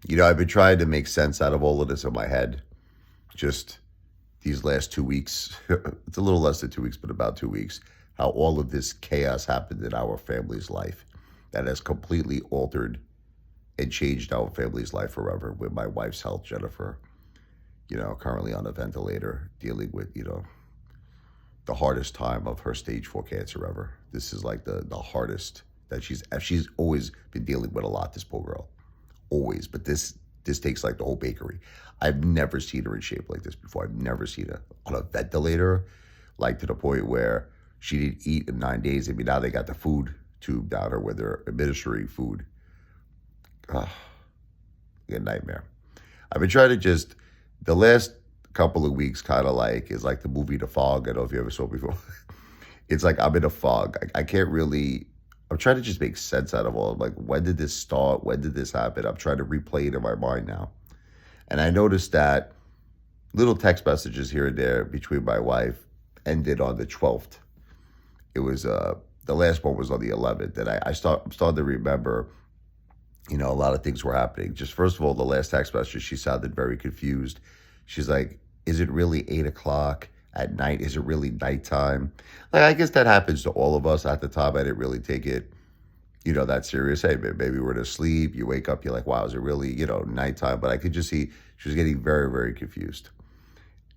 I've been trying to make sense out of all of this in my head. Just these last 2 weeks, it's a little less than 2 weeks, but about 2 weeks, how all of this chaos happened in our family's life that has completely altered and changed our family's life forever with my wife's health, Jennifer, currently on a ventilator, dealing with, the hardest time of her stage 4 cancer ever. This is like the hardest that she's always been dealing with a lot, this poor girl. Always. But this takes like the whole bakery. I've never seen her in shape like this before. I've never seen her on a ventilator, like to the point where she didn't eat in 9 days. I mean, now they got the food tube down her where they're administering food. Ugh, a nightmare. I've been trying to just, the last couple of weeks kind of like, is like the movie The Fog. I don't know if you ever saw it before. It's like I'm in a fog. I can't really, I'm trying to just make sense out of all. Like, when did this start? When did this happen? I'm trying to replay it in my mind now. And I noticed that little text messages here and there between my wife ended on the 12th. It was, the last one was on the 11th. And I'm starting to remember, a lot of things were happening. Just first of all, the last text message, she sounded very confused. She's like, is it really 8 o'clock at night? Is it really nighttime? Like, I guess that happens to all of us. At the time, I didn't really take it, that serious. Hey, maybe we're to sleep. You wake up, you're like, wow, is it really, nighttime? But I could just see she was getting very, very confused.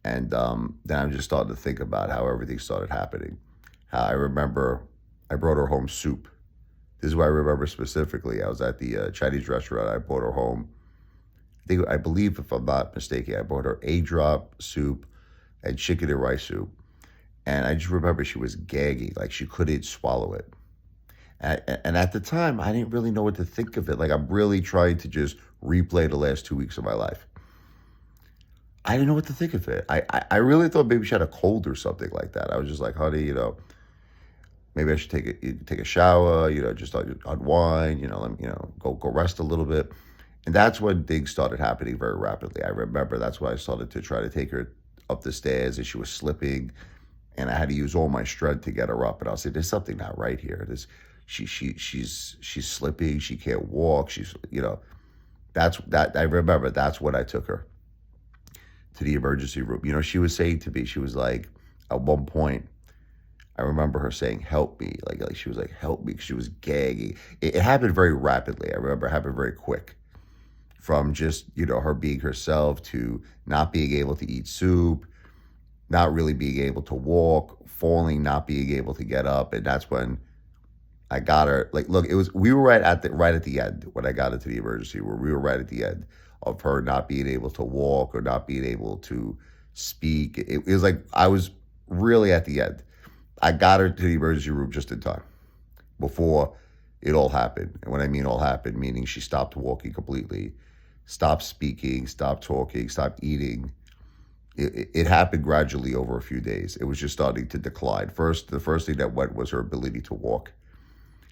And then I'm just starting to think about how everything started happening. How I remember I brought her home soup. This is what I remember specifically. I was at the Chinese restaurant. I brought her home. I believe, if I'm not mistaken, I brought her a drop soup and chicken and rice soup. And I just remember she was gagging, like she couldn't swallow it. And at the time, I didn't really know what to think of it. Like, I'm really trying to just replay the last 2 weeks of my life. I didn't know what to think of it. I really thought maybe she had a cold or something like that. I was just like, honey, maybe I should take a shower, just unwind, let me, go rest a little bit. And that's when things started happening very rapidly. I remember that's when I started to try to take her up the stairs and she was slipping, and I had to use all my strength to get her up. And I was saying, there's something not right here. She's slipping. She can't walk. I remember that's when I took her to the emergency room. She was saying to me, she was like, at one point, I remember her saying, help me. Like she was like, help me. She was gagging. It happened very rapidly. I remember it happened very quick. From just, her being herself to not being able to eat soup, not really being able to walk, falling, not being able to get up. And that's when I got her. Like, look, we were right at the end when I got into the emergency room. We were right at the end of her not being able to walk or not being able to speak. It was like I was really at the end. I got her to the emergency room just in time before it all happened. And when I mean all happened, meaning she stopped walking completely, stopped speaking, stopped talking, stopped eating. It happened gradually over a few days. It was just starting to decline. The first thing that went was her ability to walk.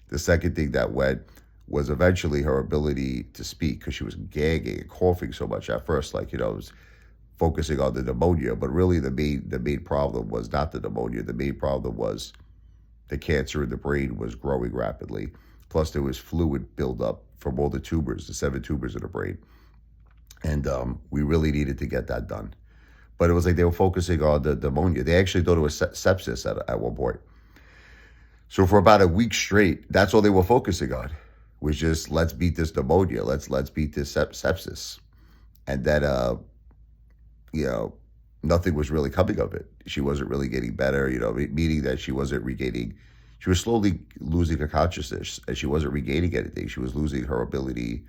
The second thing that went was eventually her ability to speak, because she was gagging and coughing so much at first, like, it was focusing on the pneumonia, but really the main problem was not the pneumonia. The main problem was the cancer in the brain was growing rapidly. Plus there was fluid buildup from all the tumors, the 7 tumors in the brain. And we really needed to get that done. But it was like they were focusing on the pneumonia. They actually thought it was sepsis at one point. So for about a week straight, that's all they were focusing on, was just, let's beat this pneumonia. Let's beat this sepsis. And then, nothing was really coming of it. She wasn't really getting better, meaning that she was slowly losing her consciousness, and she wasn't regaining anything. She was losing her ability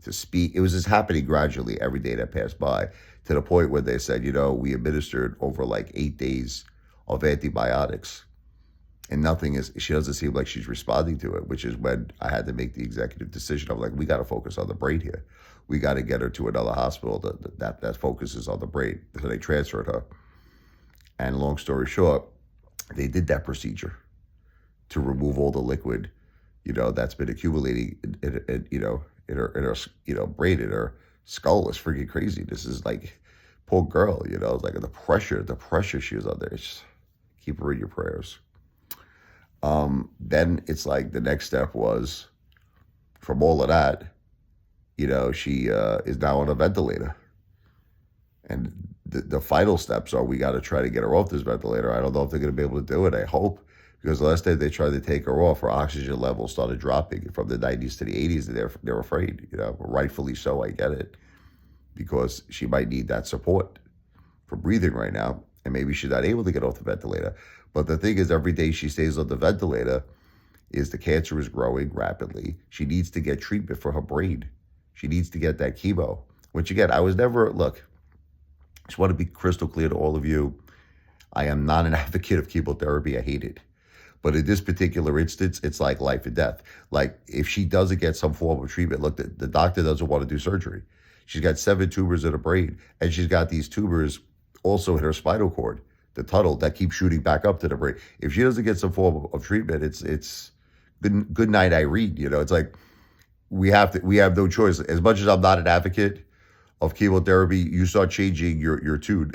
to speak. It was just happening gradually every day that passed by, to the point where they said, we administered over like 8 days of antibiotics, and she doesn't seem like she's responding to it, which is when I had to make the executive decision. I'm like, we got to focus on the brain here. We got to get her to another hospital that focuses on the brain. So they transferred her. And long story short, they did that procedure to remove all the liquid, that's been accumulating in her brain, in her skull. Is freaking crazy. This is like, poor girl, it's like the pressure she was under. Just keep her in your prayers. Then it's like the next step was, from all of that, She is now on a ventilator. And the final steps are we got to try to get her off this ventilator. I don't know if they're going to be able to do it. I hope, because the last time they tried to take her off, her oxygen levels started dropping from the 90s to the 80s, and they're afraid. Rightfully so. I get it, because she might need that support for breathing right now, and maybe she's not able to get off the ventilator. But the thing is, every day she stays on the ventilator, is the cancer is growing rapidly. She needs to get treatment for her brain. She needs to get that chemo. Which again, I was never look. I just want to be crystal clear to all of you. I am not an advocate of chemotherapy. I hate it. But in this particular instance, it's like life and death. Like if she doesn't get some form of treatment, look, the doctor doesn't want to do surgery. She's got 7 tumors in her brain, and she's got these tumors also in her spinal cord, the tunnel that keeps shooting back up to the brain. If she doesn't get some form of treatment, it's good night, Irene. It's like we have no choice. As much as I'm not an advocate of chemotherapy, you start changing your tune.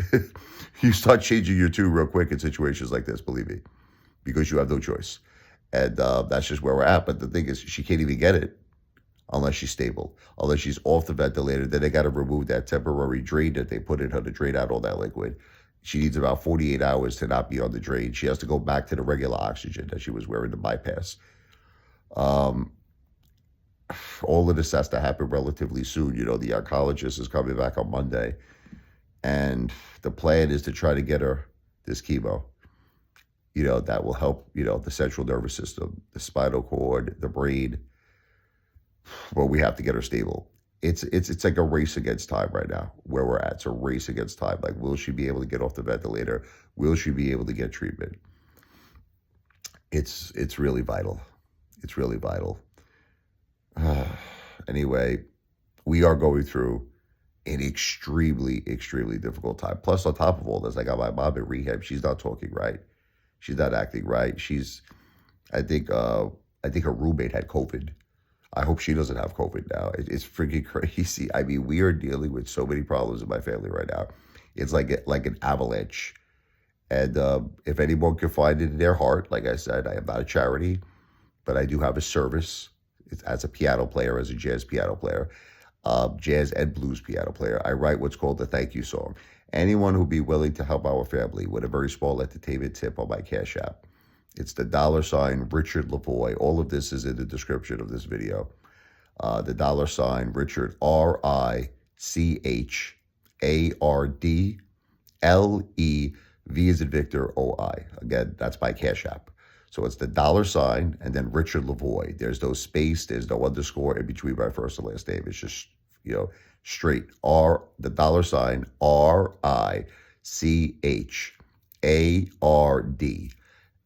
You start changing your tune real quick in situations like this, believe me, because you have no choice. And that's just where we're at. But the thing is, she can't even get it unless she's stable, unless she's off the ventilator. Then they got to remove that temporary drain that they put in her to drain out all that liquid. She needs about 48 hours to not be on the drain. She has to go back to the regular oxygen that she was wearing to bypass. All of this has to happen relatively soon. The oncologist is coming back on Monday, and the plan is to try to get her this chemo, that will help, the central nervous system, the spinal cord, the brain. But we have to get her stable. It's like a race against time right now where we're at. It's a race against time. Like, will she be able to get off the ventilator? Will she be able to get treatment? It's really vital. It's really vital. Anyway, we are going through an extremely, extremely difficult time. Plus, on top of all this, I got my mom in rehab. She's not talking right. She's not acting right. I think her roommate had COVID. I hope she doesn't have COVID now. It's freaking crazy. I mean, we are dealing with so many problems in my family right now. It's like an avalanche. And if anyone can find it in their heart, like I said, I am not a charity, but I do have a service. It's as a piano player, as a jazz piano player, jazz and blues piano player. I write what's called the thank you song. Anyone who'd be willing to help our family with a very small entertainment tip on my Cash App. It's the $ RichardLevoi. All of this is in the description of this video. The $ Richard, RichardLevi, V as in Victor, OI. Again, that's my Cash App. So it's the $ and then RichardLevoi. There's no space, there's no underscore in between my first and last name. It's just, straight. The $ RichardLevoi.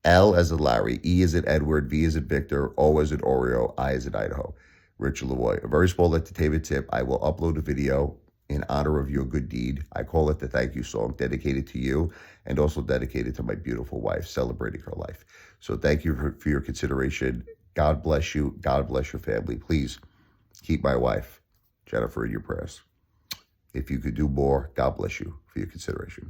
L as in Larry, E as in Edward, V as in Victor, O as in Oreo, I as in Idaho. RichardLevoi. A very small entertainment tip. I will upload a video in honor of your good deed. I call it the thank you song, dedicated to you and also dedicated to my beautiful wife, celebrating her life. So thank you for your consideration. God bless you. God bless your family. Please keep my wife, Jennifer, in your prayers. If you could do more, God bless you for your consideration.